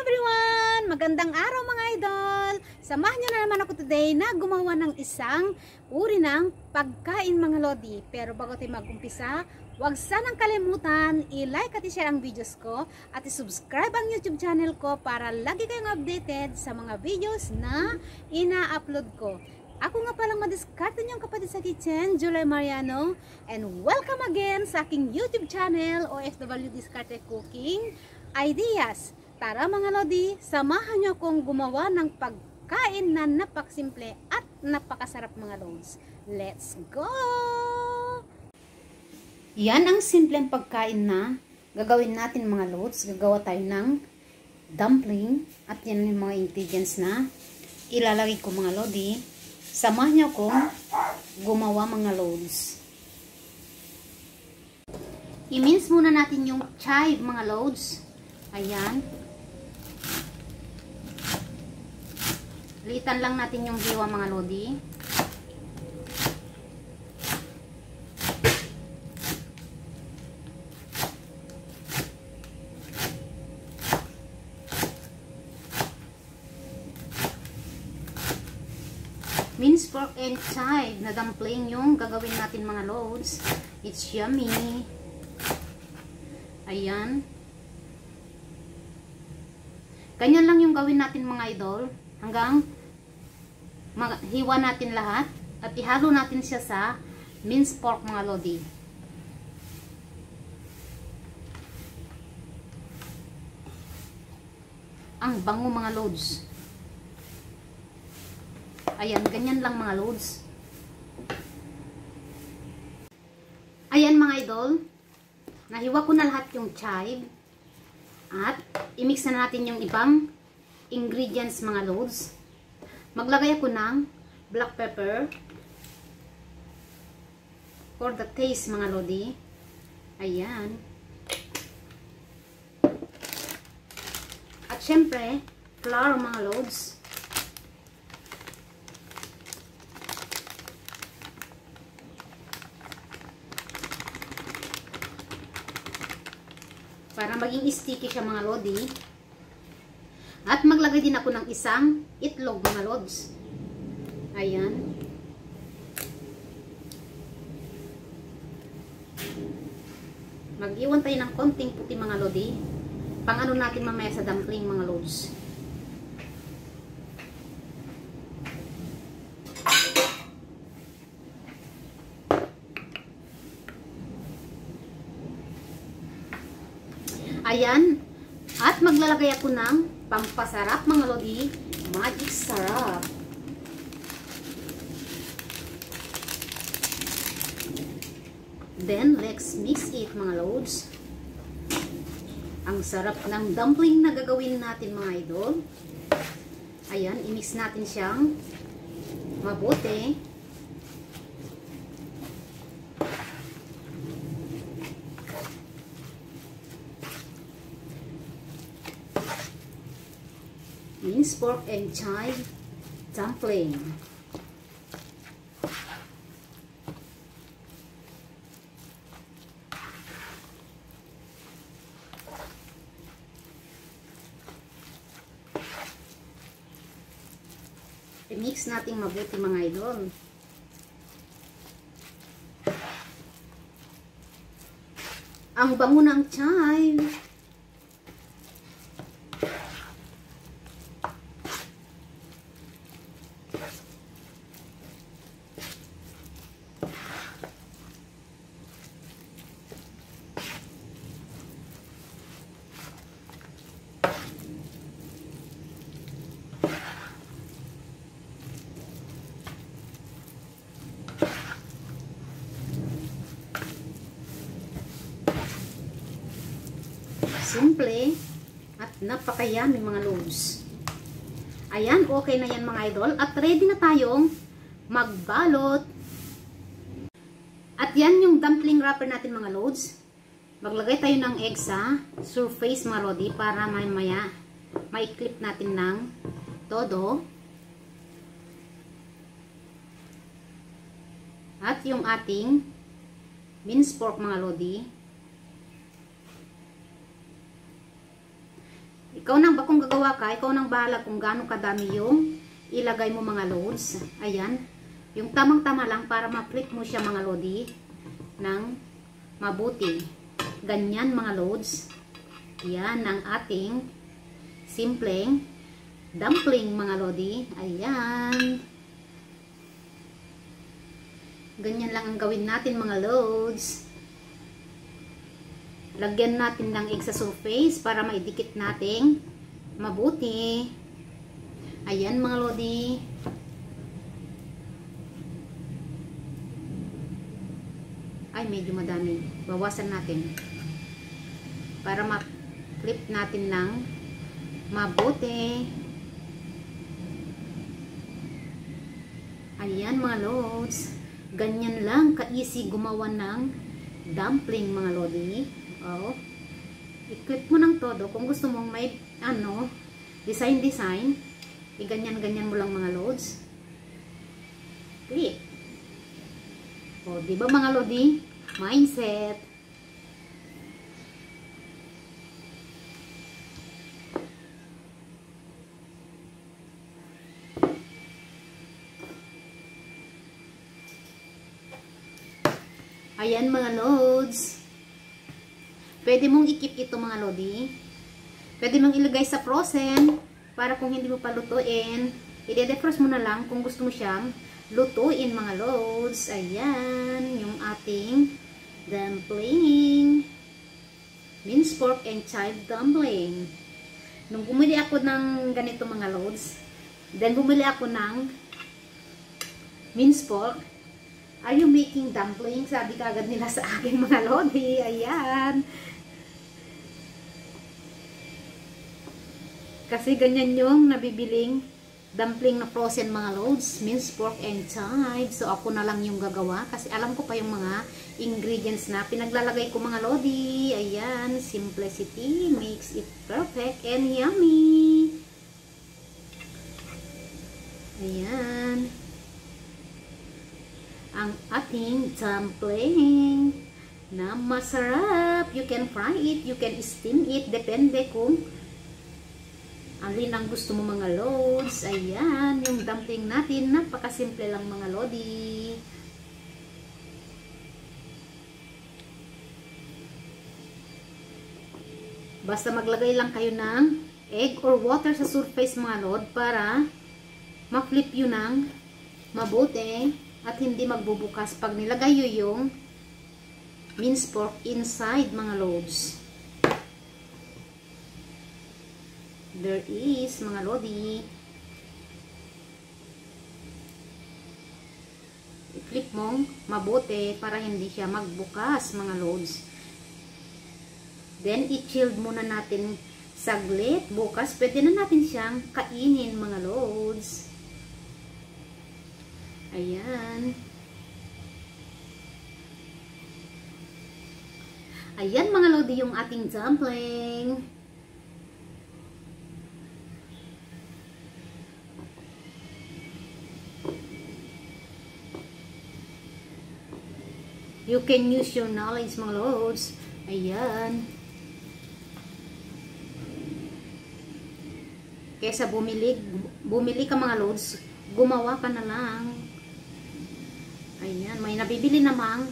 everyone! Magandang araw mga idol! Samahan nyo na naman ako today na gumawa ng isang uri ng pagkain mga lodi. Pero bago tayo mag-umpisa, huwag sanang kalimutan i-like at i-share ang videos ko at i-subscribe ang YouTube channel ko para lagi kayong updated sa mga videos na ina-upload ko. Ako nga palang madiskarte niyong kapatid sa kitchen, Julie Mariano, and welcome again sa aking YouTube channel, OFW Diskarte Cooking Ideas. Tara mga lodi, samahan niyo akong gumawa ng pagkain na napakasimple at napakasarap mga lods. Let's go! Yan ang simpleng pagkain na gagawin natin mga lods. Gagawa tayo ng dumpling at yan yung mga ingredients na ilalagay ko mga lodi. Samahan niyo akong gumawa mga loads. I-mince muna natin yung chive mga loads. Ayan. Litan lang natin yung hiwa mga lodi. Minced pork and chive na dumpling yung gagawin natin mga loads. It's yummy. Ayan. Ganyan lang yung gawin natin mga idol. Hanggang hiwa natin lahat. At ihalo natin siya sa minced pork mga lodi. Ang bango mga loads. Ayan, ganyan lang mga loads. Ayan mga idol. Nahiwa ko na lahat yung chive. At i-mix na natin yung ibang ingredients mga loads. Maglagay ako ng black pepper. For the taste mga lodi. Ayan. At syempre, flour mga loads. Para maging sticky siya mga lodi. At maglagay din ako ng isang itlog mga lods. Ayan. Mag-iwan tayo ng konting puti mga lodi. Pang ano natin mamaya sa dumpling mga lods. Ayan. At maglalagay ako ng pampasarap mga lodi. Magic sarap. Then, let's mix it mga lods. Ang sarap ng dumpling na gagawin natin mga idol. Ayan. I-mix natin siyang mabuti. Minced pork and chive dumpling. I-mix natin mabuti mga idol. Ang bango ng chive. Simple at napakayami mga loads. Ayan, okay na yan mga idol. At ready na tayong magbalot. At yan yung dumpling wrapper natin mga loads. Maglagay tayo ng egg sa surface mga lodi para mamaya mai-clip natin ng todo. At yung ating minced pork mga lodi. Ikaw nang ba kung gagawa ka, ikaw nang bahala kung gaano kadami yung ilagay mo mga loads. Ayan. Yung tamang-tama lang para ma-flip mo siya mga lodi ng mabuti. Ganyan mga loads. Yan ang ating simpleng dumpling mga lodi. Ayan. Ganyan lang ang gawin natin mga loads. Lagyan natin ng egg sa surface para maidikit natin mabuti. Ayan mga lodi. Ay, medyo madami. Bawasan natin. Para ma-flip natin ng mabuti. Ayan mga loads. Ganyan lang ka-easy gumawa ng dumpling mga lodi. Oh. I-clip mo ng todo. Kung gusto mong may design, i-ganyan-ganyan mo lang mga loads. Clip. O, di ba mga lodi? Mindset. Ayan mga loads. Pwede mong i-keep ito mga lodi. Pwede mong ilagay sa frozen para kung hindi mo pa lutuin, i-defrost mo na lang kung gusto mo siyang lutuin mga loads. Ayan, yung ating dumpling. Minced pork and chive dumpling. Nung bumili ako ng ganito mga loads, then bumili ako ng minced pork. Are you making dumpling? Sabi kagad nila sa akin mga lodi. Ayan. Kasi ganyan yung nabibiling dumpling na frozen mga loads. Minced pork and chive. So ako na lang yung gagawa. Kasi alam ko pa yung mga ingredients na pinaglalagay ko mga lodi. Ayan. Simplicity makes it perfect and yummy. Ayan. Ang ating dumpling na masarap. You can fry it, you can steam it, depende kung alin ang gusto mo mga loads. Ayan, yung dumpling natin, napakasimple lang mga lodi. Basta maglagay lang kayo ng egg or water sa surface mga lod para ma-flip yun ng mabuti at hindi magbubukas pag nilagay nyo yung minced pork inside mga loads. There is mga lodi. I-flip mong mabuti para hindi siya magbukas mga loads. Then i-chilled muna natin saglit. Bukas pwede na natin siyang kainin mga loads. Ayan. Ayan mga lodi yung ating dumpling. You can use your knowledge mga loads. Ayan. Kesa bumili ka mga loads, gumawa ka na lang. Ayan, may nabibili namang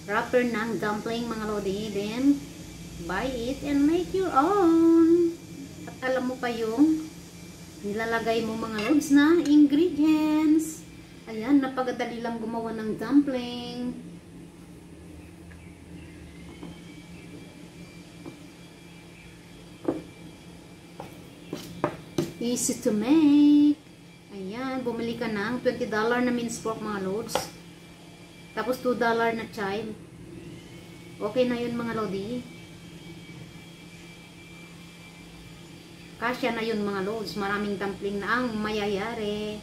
wrapper ng dumpling mga lodi. Then, buy it and make your own. At alam mo pa yung nilalagay mo mga loads na ingredients. Ayan, napakadali lang gumawa ng dumpling. Easy to make. Ayan, bumili ka ng $20 na minced pork mga loads. Tapos $2 na chive. Okay na yun mga lodi. Kasya na yun mga loads. Maraming dumpling na ang mayayari.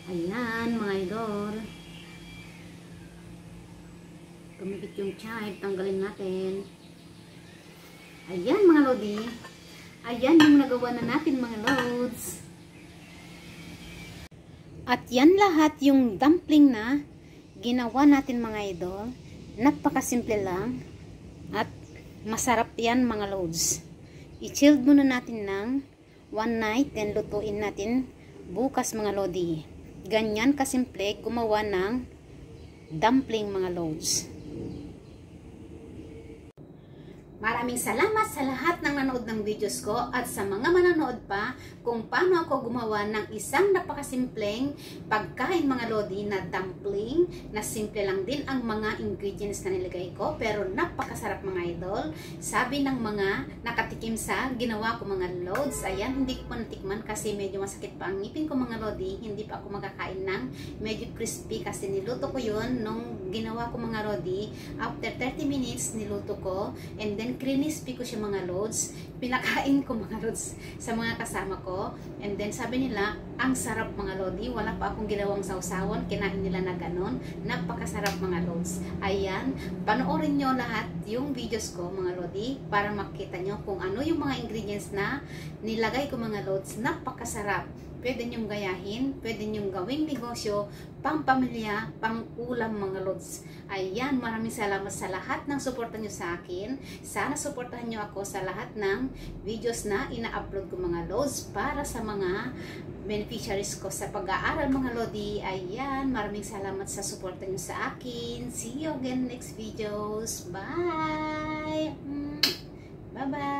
Ayan mga idol. Kumikit yung chive. Tanggalin natin. Ayan mga lodi. Ayan yung nagawa na natin mga loads. At yan lahat yung dumpling na ginawa natin mga idol. Napakasimple lang at masarap yan mga loads. I-chilled muna natin ng one night, then lutuin natin bukas mga lodi. Ganyan kasimple gumawa ng dumpling mga loads. Maraming salamat sa lahat ng nanood ng videos ko at sa mga mananood pa kung paano ako gumawa ng isang napakasimpleng pagkain mga lodi na dumpling na simple lang din ang mga ingredients na nilagay ko pero napakasarap mga idol. Sabi ng mga nakatikim sa ginawa ko mga loads, ayan, hindi ko pa natikman kasi medyo masakit pa ang ngipin ko mga lodi, hindi pa ako makakain ng medyo crispy kasi niluto ko yun nung ginawa ko mga lodi. After 30 minutes niluto ko and then crispy ko siya mga loads. Pinakain ko mga loads sa mga kasama ko. And then sabi nila, ang sarap mga lodi. Wala pa akong ginawang sausawan. Kinain nila na ganon. Napakasarap mga loads. Ayan. Panoorin nyo lahat yung videos ko mga lodi para makita nyo kung ano yung mga ingredients na nilagay ko mga loads. Napakasarap. Pwede nyong gayahin, pwede nyong gawing negosyo, pang pamilya, pang ulam mga lods. Ayan, maraming salamat sa lahat ng suporta nyo sa akin. Sana suportahan nyo ako sa lahat ng videos na ina-upload ko mga lods para sa mga beneficiaries ko sa pag-aaral mga lodi. Ayan, maraming salamat sa suporta nyo sa akin. See you again next videos. Bye! Bye-bye!